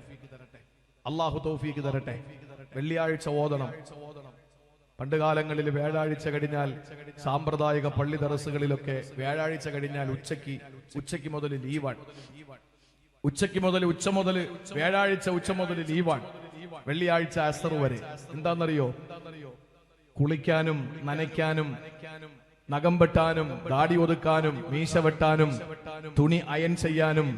അല്ലാഹു തൗഫീക്ക് തരട്ടെ. വെള്ളിയാഴ്ച ഓതണം. പണ്ട് കാലങ്ങളിൽ വ്യാഴാഴ്ച കഴിഞ്ഞാൽ സാമ്പ്രദായിക പള്ളി ദർസുകളിലൊക്കെ വ്യാഴാഴ്ച കഴിഞ്ഞാൽ ഉച്ചയ്ക്ക് മുതൽ ലീവാണ്. വ്യാഴാഴ്ച ഉച്ച മുതൽ ലീവാണ്. വെള്ളിയാഴ്ച അസർ വരെ. എന്താണെന്നറിയോ? കുളിക്കാനും നനയ്ക്കാനും നഖം വെട്ടാനും ദാടി ഒതുക്കാനും മീശ വെട്ടാനും തുണി അയൺ ചെയ്യാനും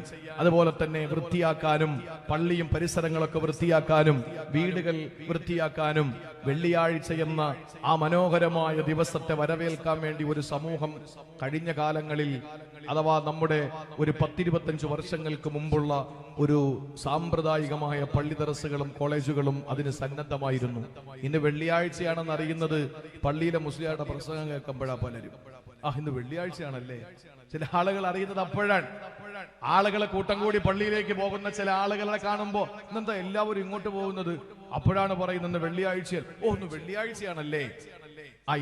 അതുപോലെ തന്നെ വൃത്തിയാക്കാനും പള്ളിയും പരിസരങ്ങളൊക്കെ വൃത്തിയാക്കാനും വീടുകൾ വൃത്തിയാക്കാനും വെള്ളിയാഴ്ച എന്ന ആ മനോഹരമായ ദിവസത്തെ വരവേൽക്കാൻ വേണ്ടി ഒരു സമൂഹം കഴിഞ്ഞ കാലങ്ങളിൽ, അഥവാ നമ്മുടെ ഒരു 10-25 വർഷങ്ങൾക്ക് മുമ്പുള്ള ഒരു സാമ്പ്രദായികമായ പള്ളി ദർസുകളും കോളേജുകളും അതിന് സന്നദ്ധമായിരുന്നു. ഇന്ന് വെള്ളിയാഴ്ചയാണെന്ന് അറിയുന്നത് പള്ളിയിലെ മുസ്ലിയാരുടെ പ്രസംഗം കേൾക്കുമ്പോഴാ പലരും ഇന്ന് വെള്ളിയാഴ്ചയാണല്ലേ. ചില ആളുകൾ അറിയുന്നത് അപ്പോഴാണ്. ആളുകളെ കൂട്ടം കൂടി പള്ളിയിലേക്ക് പോകുന്ന ചില ആളുകളെ കാണുമ്പോ ഇന്നെന്താ എല്ലാവരും ഇങ്ങോട്ട് പോകുന്നത്? അപ്പോഴാണ് പറയുന്നത് വെള്ളിയാഴ്ച. ഒന്ന് വെള്ളിയാഴ്ചയാണല്ലേ,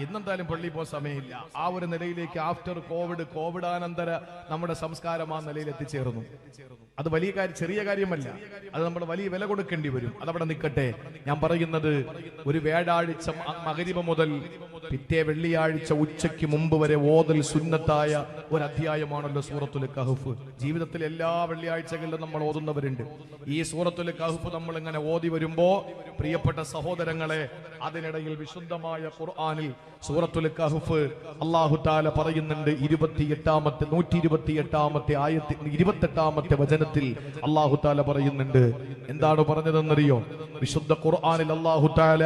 ഇന്നെന്തായാലും പള്ളി പോകാൻ സമയമില്ല. ആ ഒരു നിലയിലേക്ക് ആഫ്റ്റർ കോവിഡാനന്തര നമ്മുടെ സംസ്കാരം ആ നിലയിൽ എത്തിച്ചേർന്നു. അത് വലിയ കാര്യം, ചെറിയ കാര്യമല്ല. അത് നമ്മൾ വലിയ വില കൊടുക്കേണ്ടി വരും. അതവിടെ നിൽക്കട്ടെ. ഞാൻ പറയുന്നത്, ഒരു വ്യാഴാഴ്ച മഗ്‌രിബ് മുതൽ പിറ്റേ വെള്ളിയാഴ്ച ഉച്ചയ്ക്ക് മുമ്പ് വരെ ഓതൽ സുന്നത്തായ ഒരു അധ്യായമാണല്ലോ സൂറത്തുൽ കഹ്ഫ്. ജീവിതത്തിൽ എല്ലാ വെള്ളിയാഴ്ചകളിലും നമ്മൾ ഓതുന്നവരുണ്ട്. ഈ സൂറത്തുൽ കഹ്ഫ് നമ്മൾ ഇങ്ങനെ ഓതി വരുമ്പോ പ്രിയപ്പെട്ട സഹോദരങ്ങളെ, അതിനിടയിൽ വിശുദ്ധമായ ഖുർആനിൽ സൂറത്തുൽ കഹ്ഫ് അല്ലാഹു തആല പറയുന്നുണ്ട്. 128-ാമത്തെ ആയത്തിൽ 28-ാമത്തെ വചനത്തിൽ അല്ലാഹു തആല പറയുന്നുണ്ട്. എന്താണ് പറഞ്ഞതെന്നറിയോ? വിശുദ്ധ ഖുർആനിൽ അല്ലാഹു തആല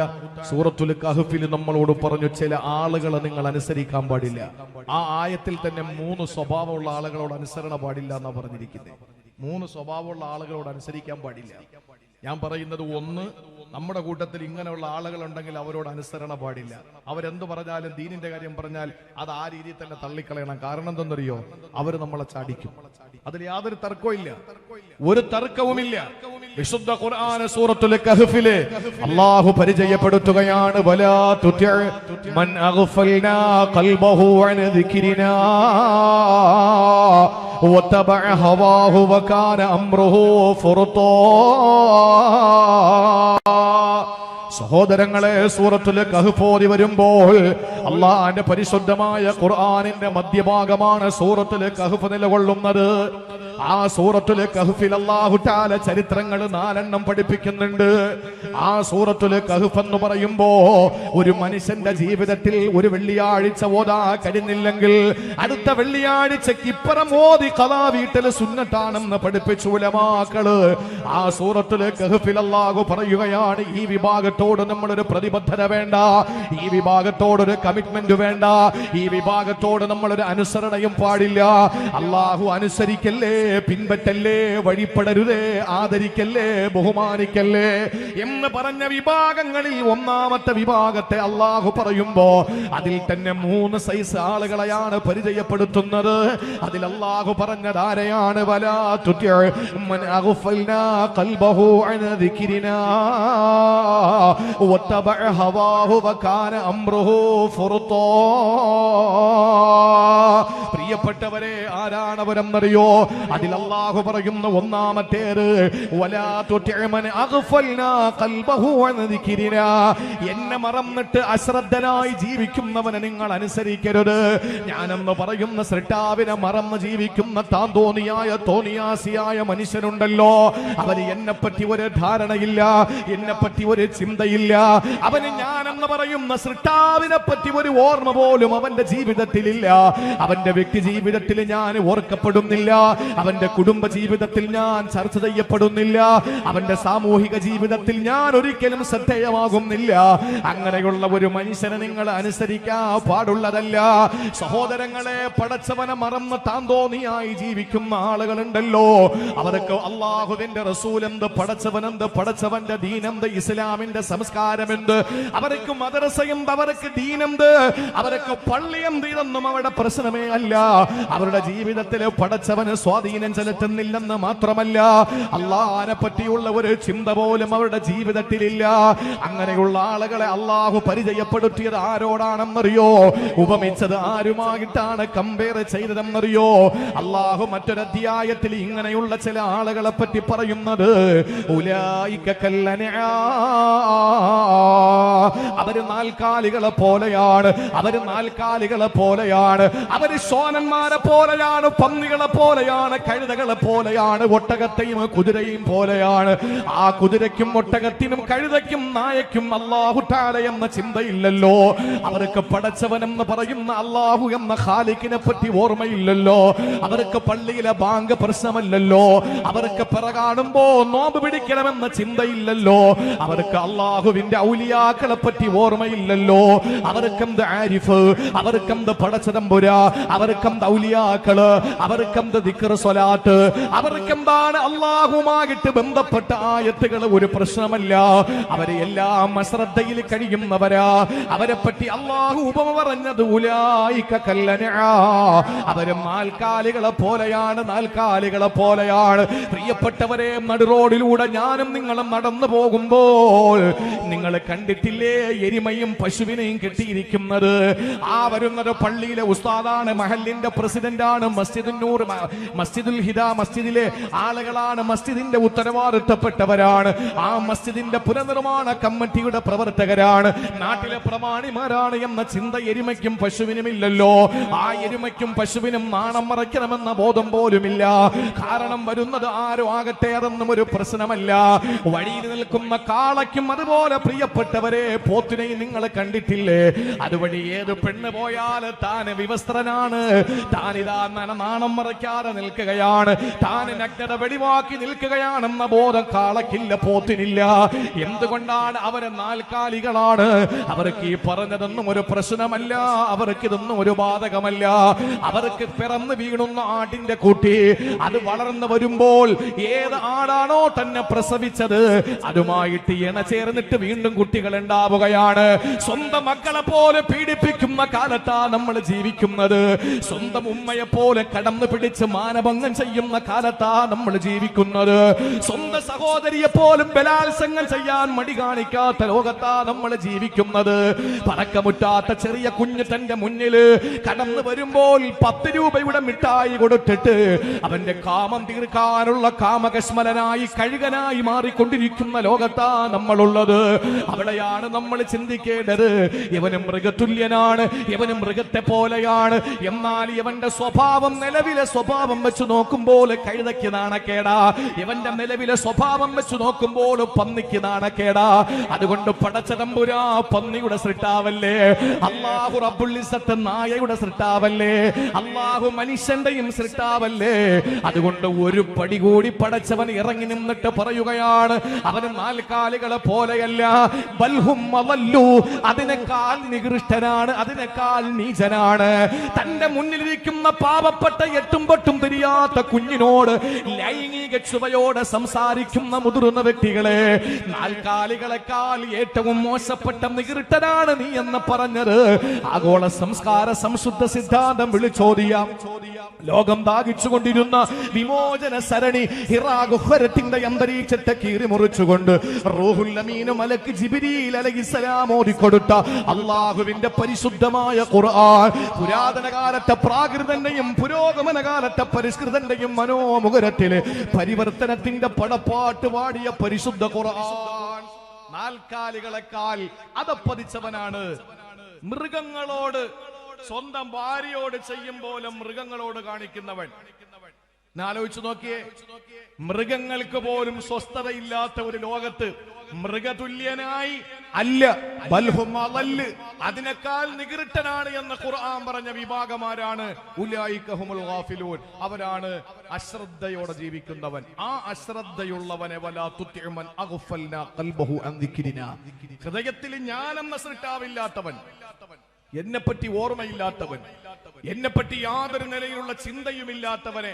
സൂറത്തുൽ കഹ്ഫിൽ നമ്മളോട് പറഞ്ഞു, ചില ആളുകളെ നിങ്ങൾ അനുസരിക്കാൻ പാടില്ല. ആ ആയത്തിൽ തന്നെ 3 സ്വഭാവമുള്ള ആളുകളോട് അനുസരണ പാടില്ല എന്നാ പറഞ്ഞിരിക്കുന്നത്. 3 സ്വഭാവമുള്ള ആളുകളോട് അനുസരിക്കാൻ പാടില്ല. ഞാൻ പറയുന്നത്, ഒന്ന്, നമ്മുടെ കൂട്ടത്തിൽ ഇങ്ങനെയുള്ള ആളുകൾ ഉണ്ടെങ്കിൽ അവരോട് അനുസരണ പാടില്ല. അവരെന്ത് പറഞ്ഞാലും ദീനിന്റെ കാര്യം പറഞ്ഞാൽ അത് ആ രീതിയിൽ തന്നെ തള്ളിക്കളയണം. കാരണം എന്തെന്നറിയോ? അവർ നമ്മളെ ചാടിക്കും. അതിൽ യാതൊരു തർക്കവും ഇല്ല, ഒരു തർക്കവുമില്ല. വിശുദ്ധ ഖുർആൻ സൂറത്തുൽ കഹ്ഫിലെ അല്ലാഹു പരിചയപ്പെടുത്തുകയാണ്, വലാ തുതി മൻ അഗ്ഫൽനാ ഖൽബഹു അൻ ദിക്രിനാ വതബഅ ഹവാഹു വകാന അംറുഹു ഫുർതാ. സഹോദരങ്ങളെ, സൂറത്തുൽ കഹ്ഫ് ഓതി വരുമ്പോൾ അള്ളാഹുവിന്റെ പരിശുദ്ധമായ ഖുർആനിന്റെ മധ്യഭാഗമാണ് സൂറത്തുൽ കഹ്ഫ് നിലകൊള്ളുന്നത്. ആ സൂറത്തുൽ കഹ്ഫിൽ അല്ലാഹു തആല ചരിത്രങ്ങൾ 4 പഠിപ്പിക്കുന്നുണ്ട്. ആ സൂറത്തുൽ കഹ്ഫ് എന്ന് പറയുമ്പോ ഒരു മനുഷ്യന്റെ ജീവിതത്തിൽ ഒരു വെള്ളിയാഴ്ച ഓതാ കഴിഞ്ഞില്ലെങ്കിൽ അടുത്ത വെള്ളിയാഴ്ചക്ക് ഇപ്പുറം ഓതി ഖളാ വീട്ടിൽ സുന്നത്താണെന്ന് പഠിപ്പിച്ചു ഉലമാക്കള്. ആ സൂറത്തുൽ കഹ്ഫിൽ അല്ലാഹു പറയുകയാണ്, ഈ വിഭാഗത്തോട് നമ്മളൊരു പ്രതിബദ്ധത വേണ്ട, ഈ വിഭാഗത്തോടൊരു കമ്മിറ്റ്മെന്റ് വേണ്ട, ഈ വിഭാഗത്തോട് നമ്മളൊരു അനുസരണയും പാടില്ല. അല്ലാഹു അനുസരിക്കല്ലേ, പിൻപറ്റല്ലേ, വഴിപ്പെടരുതേ, ആദരിക്കല്ലേ, ബഹുമാനിക്കല്ലേ എന്ന് പറഞ്ഞ വിഭാഗങ്ങളിൽ ഒന്നാമത്തെ വിഭാഗത്തെ അല്ലാഹു പറയുമ്പോ അതിൽ തന്നെ 3 സൈസ് ആളുകളെയാണ് പരിചയപ്പെടുത്തുന്നത്. അതിൽ അല്ലാഹു പറഞ്ഞത് ആരെയാണ്? വലാ തുതി മൻ അഗ്ഫൽനാ ഖൽബഹു അൻ ദിക്രിനാ വതബഅ ഹവാഹു വകാന അംറുഹു ഫുർതാ. പ്രിയപ്പെട്ടവരെ, ആരാണ് അവരെന്നറിയോ? അതിൽ അല്ലാഹു പറയുന്ന ഒന്നാമത്തേത് വലാ തുതി മൻ അഗ്ഫൽനാ ഖൽബഹു അൻ ദിക്രിനാ. എന്നെ മറന്നിട്ട് അശ്രദ്ധനായി ജീവിക്കുന്നവനെ നിങ്ങൾ അനുസരിക്കരുത്. ഞാനെന്ന് പറയുന്ന സൃഷ്ടാവിനെ മറന്ന് ജീവിക്കുന്ന തോന്നിയാസിയായ മനുഷ്യനുണ്ടല്ലോ, അവന് എന്നെപ്പറ്റി ഒരു ധാരണയില്ല, എന്നെപ്പറ്റി ഒരു ചിന്തയില്ല. അവന് ഞാനെന്ന് പറയുന്ന സൃഷ്ടാവിനെ പറ്റി ഒരു ഓർമ്മ പോലും അവന്റെ ജീവിതത്തിലില്ല. അവന്റെ വ്യക്തി ജീവിതത്തിൽ ഞാൻ ഓർക്കപ്പെടുന്നില്ല, അവന്റെ കുടുംബ ജീവിതത്തിൽ ഞാൻ ചർച്ച ചെയ്യപ്പെടുന്നില്ല, അവന്റെ സാമൂഹിക ജീവിതത്തിൽ ഞാൻ ഒരിക്കലും ശ്രദ്ധേയമാകുന്നില്ല. അങ്ങനെയുള്ള ഒരു മനുഷ്യനെ നിങ്ങൾ അനുസരിക്കാൻ പാടുള്ളതല്ല. സഹോദരങ്ങളെ, പടച്ചവനെ മറന്ന് താന്തോന്നിയായി ജീവിക്കുന്ന ആളുകളുണ്ടല്ലോ, അവർക്ക് അള്ളാഹുവിന്റെ റസൂലെന്ത്, പടച്ചവനെന്ത്, പടച്ചവന്റെ ദീനെന്ത്, ഇസ്ലാമിന്റെ സംസ്കാരമെന്ത്, അവർക്ക് മദ്രസയെന്ത്, അവർക്ക് ദീനെന്ത്, അവർക്ക് പള്ളിയെന്ത്, ഇതൊന്നും അവരുടെ പ്രശ്നമേ അല്ല. അവരുടെ ജീവിതത്തിൽ പടച്ചവന് സ്വാധീനം ചെലുത്തുന്നില്ലെന്ന് മാത്രമല്ല, അള്ളാഹിനെ പറ്റിയുള്ള ഒരു ചിന്ത പോലും അവരുടെ ജീവിതത്തിലില്ല. അങ്ങനെയുള്ള ആളുകളെ അള്ളാഹു പരിചയപ്പെടുത്തിയത് ആരോടാണെന്നറിയോ? ഉപമിച്ചത് ആരുമായിട്ടാണ് കമ്പയർ ചെയ്തതെന്നറിയോ? അള്ളാഹു മറ്റൊരു അധ്യായത്തിൽ ഇങ്ങനെയുള്ള ചില ആളുകളെ പറ്റി പറയുന്നത്, ഉലൈക അവര് നാൽക്കാലികളെ പോലെയാണ്, അവര് നാൽക്കാലികളെ പോലെയാണ്, അവര് ശോനന്മാരെ പോലെയാണ്, പന്നികളെ പോലെയാണ്, കഴുതകളെ പോലെയാണ്, ഒട്ടകത്തെയും കുതിരയും പോലെയാണ്. ആ കുതിരയ്ക്കും ഒട്ടകത്തിനും കഴുതയ്ക്കും നായയ്ക്കും അല്ലാഹു തആല എന്ന ചിന്തയില്ലല്ലോ. അവർക്ക് പടച്ചവനെന്ന് പറയുന്ന അല്ലാഹു എന്ന ഖാലിഖിനെ പറ്റി ഓർമ്മയില്ലല്ലോ. അവർക്ക് പള്ളിയിലെ ബാങ്ക് പ്രശ്നമല്ലല്ലോ. അവർക്ക് പിറകാണുമ്പോ നോമ്പ് പിടിക്കണമെന്ന ചിന്തയില്ലല്ലോ. അവർക്ക് അല്ലാഹുവിന്റെ ഔലിയാക്കളെ പറ്റി ഓർമ്മയില്ലല്ലോ. അവർക്കെന്ത് ആരിഫ്, അവർക്കെന്ത് പടച്ചതമ്പുരാ, അവർക്കെന്ത് ഔലിയാക്കള്, അവർക്കെന്ത് ദിക്ർ സ്വലാത്ത്, അവർക്കെന്താണ് അല്ലാഹുമായിട്ട് ബന്ധപ്പെട്ട ആയത്തുകൾ ഒരു പ്രശ്നമല്ല. അവരെ എല്ലാം അശ്രദ്ധയിൽ കഴിയുന്നവരാ. അവരെ പറ്റി അല്ലാഹു ഉപമ പറഞ്ഞത് ഉലൈക കല്ലനആ, അവര് നാൽക്കാലികളെ പോലെയാണ്, നാൽക്കാലികളെ പോലെയാണ്. പ്രിയപ്പെട്ടവരെ, നടുറോഡിലൂടെ ഞാനും നിങ്ങളും നടന്നു പോകുമ്പോൾ നിങ്ങൾ കണ്ടിട്ടില്ലേ എരുമയും പശുവിനെയും കെട്ടിയിരിക്കുന്നത്? ആ വരുന്നത് പള്ളിയിലെ ഉസ്താദാണ്, മഹല്ലിന്റെ പ്രസിഡന്റാണ്, മസ്ജിദുൽ ഹിദ മസ്ജിദിലെ ആളുകളാണ്, മസ്ജിദിന്റെ ഉത്തരവാദിത്തപ്പെട്ടവരാണ്, ആ മസ്ജിദിന്റെ പുനർനിർമ്മാണ കമ്മിറ്റിയുടെ പ്രവർത്തകരാണ്, നാട്ടിലെ പ്രമാണിമാരാണ് എന്ന ചിന്ത എരുമയ്ക്കും പശുവിനുമില്ലല്ലോ. ആ എരുമയ്ക്കും പശുവിനും നാണം മറയ്ക്കണമെന്ന ബോധം പോലുമില്ല. കാരണം വരുന്നത് ആരോ ആകട്ടെ, അതൊന്നും ഒരു പ്രശ്നമല്ല. വഴിയിൽ നിൽക്കുന്ന കാളയ്ക്കും അതുപോലെ പ്രിയപ്പെട്ടവരെ പോത്തിനെയും നിങ്ങൾ കണ്ടിട്ടില്ലേ? അതുവഴി ഏത് പെണ്ണ് പോയാൽ താൻ വിവസ്ത്രനാണ്, താനിതാ നാണം മറയ്ക്കാതെ നിൽക്കുകയാണ്, താൻ നഗ്നത വെടിവാക്കി നിൽക്കുകയാണെന്ന ബോധം കാളയ്ക്കില്ല, പോത്തിനില്ല. എന്തുകൊണ്ടാണ്? അവര് നാൽക്കാലികളാണ്. അവർക്ക് ഈ പറഞ്ഞതൊന്നും ഒരു പ്രശ്നമല്ല, അവർക്ക് ഇതൊന്നും ഒരു ബാധകമല്ല. അവർക്ക് പിറന്നു വീണുന്ന ആടിന്റെ കുട്ടി അത് വളർന്നു വരുമ്പോൾ ഏത് ആടാണോ തന്നെ പ്രസവിച്ചത് അതുമായിട്ട് ഇണ ചേർന്നിട്ട് വീണ്ടും കുട്ടികൾ ഉണ്ടാവുകയാണ്. സ്വന്തം മക്കളെ പോലെ പീഡിപ്പിക്കുന്ന കാലത്താ നമ്മൾ ജീവിക്കുന്നത്. സ്വന്തം ഉമ്മയെ പോലെ കടന്നു പിടിച്ച് മാനഭംഗം ചെയ്യുന്ന കാലത്താ നമ്മൾ ജീവിക്കുന്നത്. സ്വന്തം സഹോദരിയെ പോലും ബലാത്സംഗം ചെയ്യാൻ മടി കാണിക്കാത്ത ലോകത്താ നമ്മൾ ജീവിക്കുന്നത്. പറക്കമുറ്റാത്ത ചെറിയ കുഞ്ഞ് തന്റെ മുന്നിൽ കടന്നു വരുമ്പോൾ 10 രൂപയുടെ മിഠായി കൊടുത്തിട്ട് അവന്റെ കാമം തീർക്കാനുള്ള കാമകശ്മലനായി കഴുകനായി മാറിക്കൊണ്ടിരിക്കുന്ന ലോകത്താ നമ്മളുള്ളത്. ഉള്ളത്. അവിടെയാണ് നമ്മൾ ചിന്തിക്കേണ്ടത്. ഇവനും മൃഗതുല്യനാണ്, ഇവനും മൃഗത്തെ പോലെയാണ്. എന്നാൽ ഇവന്റെ സ്വഭാവം, നിലവിലെ സ്വഭാവം വെച്ച് നോക്കുമ്പോൾ കഴുതയ്ക്ക് നാണക്കേടാ. ഇവന്റെ നിലവിലെ സ്വഭാവം വെച്ച് നോക്കുമ്പോൾ പന്നിക്ക് നാണക്കേടാ. അതുകൊണ്ട് പടച്ചതമ്പുരാ പന്നിയുടെ സൃഷ്ടാവല്ലേ, അല്ലാഹു റബ്ബുൽ ഇസ്സത്ത് നായയുടെ സൃഷ്ടാവല്ലേ, അല്ലാഹു മനുഷ്യന്റെയും സൃഷ്ടാവല്ലേ. അതുകൊണ്ട് ഒരു പടി കൂടി പടച്ചവൻ ഇറങ്ങി നിന്നിട്ട് പറയുകയാണ്, അവന് നാൽക്കാലികളെ പോലെയല്ല, ബൽഹും അളല്ലു, അതിനേക്കാൾ നികൃഷ്ടനാണ്, അതിനേക്കാൾ നീചനാണ്. തന്റെ മുന്നിലിരിക്കുന്ന പാവപ്പെട്ട എട്ടും പൊട്ടും തിരിയാത്ത കുഞ്ഞിനോട് ലൈംഗിക ചുവയോടെ സംസാരിക്കുന്ന മുതിർന്ന വ്യക്തികളെ, നാൽക്കാലികളെക്കാൾ ഏറ്റവും മോശപ്പെട്ട നികൃഷ്ടനാണ് നീ എന്ന് പറഞ്ഞത് ആഗോള സംസ്കാര സംശുദ്ധ സിദ്ധാന്തം വിളിച്ചോദിയാം. ലോകം ദാഹിച്ചുകൊണ്ടിരുന്ന വിമോചന സരണി ഹിറാഗുഹരത്തിന്റെ അന്തരീക്ഷത്തെ കീറി മുറിച്ചുകൊണ്ട് റൂഹുൽ അമീൻ മലക്ക് ജിബ്രീൽ അലൈഹിസ്സലാം ഓതിക്കൊടുത്ത അള്ളാഹുവിന്റെ പരിശുദ്ധമായ ഖുർആൻ, പുരാതന കാലത്തെ പ്രാകൃതന്റെയും പുരോഗമന കാലത്തെ പരിഷ്കൃതന്റെയും മനോമുഖരത്തില് പരിവർത്തനത്തിന്റെ പടപ്പാട്ട് പാടിയ പരിശുദ്ധ ഖുർആൻ നാൽക്കാലികളെക്കാൾ അതപ്പതിച്ചവനാണ്. മൃഗങ്ങളോട്, സ്വന്തം ഭാര്യയോട് ചെയ്യും പോലെ മൃഗങ്ങളോട് കാണിക്കുന്നവൻ. ആലോചിച്ചു നോക്കിയേ, മൃഗങ്ങൾക്ക് പോലും സ്വസ്ഥതയില്ലാത്ത ഒരു ലോകത്ത് മൃഗതുല്യനായി അല്ല, ബൽഹും അളല്ല്, അതിനേക്കാൾ നികൃഷ്ടനാണ് എന്ന് ഖുർആൻ പറഞ്ഞ വിഭാഗമാരാണ് ഉലൈക ഹുമുൽ ഗാഫിലൂൻ. അവരാണ് അശ്രദ്ധയോടെ ജീവിക്കുന്നവൻ. ആ അശ്രദ്ധയുള്ളവനെ വലാ തുതിഉ മൻ അഗ്ഫൽനാ ഖൽബഹു അൻ ദിക്രിനാ, ഹൃദയത്തിൽ ജ്ഞാനം സൃഷ്ടാവില്ലാത്തവൻ, എന്നെപ്പറ്റി ഓർമ്മയില്ലാത്തവൻ, എന്നെപ്പറ്റി യാതൊരു നിലയിലുള്ള ചിന്തയുമില്ലാത്തവനെ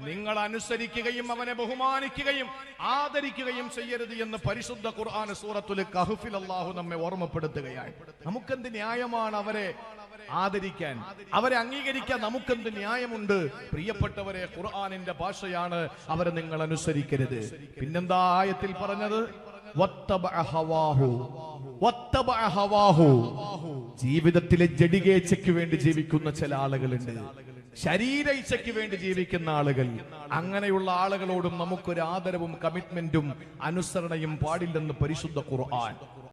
നിങ്ങൾ അനുസരിക്കുകയും അവനെ ബഹുമാനിക്കുകയും ആദരിക്കുകയും ചെയ്യരുത് എന്ന് പരിശുദ്ധ ഖുർആൻ സൂറത്തുൽ കഹ്ഫിൽ അല്ലാഹു നമ്മെ ഓർമ്മപ്പെടുത്തുകയാണ്. നമുക്കെന്ത് ന്യായമാണ് അവരെ ആദരിക്കാൻ, അവരെ അംഗീകരിക്കാൻ? നമുക്കെന്ത് ന്യായമുണ്ട്? പ്രിയപ്പെട്ടവരെ, ഖുർആനിന്റെ ഭാഷയാണ് അവരെ നിങ്ങൾ അനുസരിക്കരുത്. പിന്നെന്താ ആയത്തിൽ പറഞ്ഞത്? ജീവിതത്തിലെ ജഡികേച്ഛയ്ക്ക് വേണ്ടി ജീവിക്കുന്ന ചില ആളുകളുണ്ട്, ശരീര ഇച്ഛയ്ക്ക് വേണ്ടി ജീവിക്കുന്ന ആളുകൾ. അങ്ങനെയുള്ള ആളുകളോടും നമുക്കൊരു ആദരവും കമ്മിറ്റ്മെന്റും അനുസരണയും പാടില്ലെന്ന് പരിശുദ്ധ ഖുർആൻ.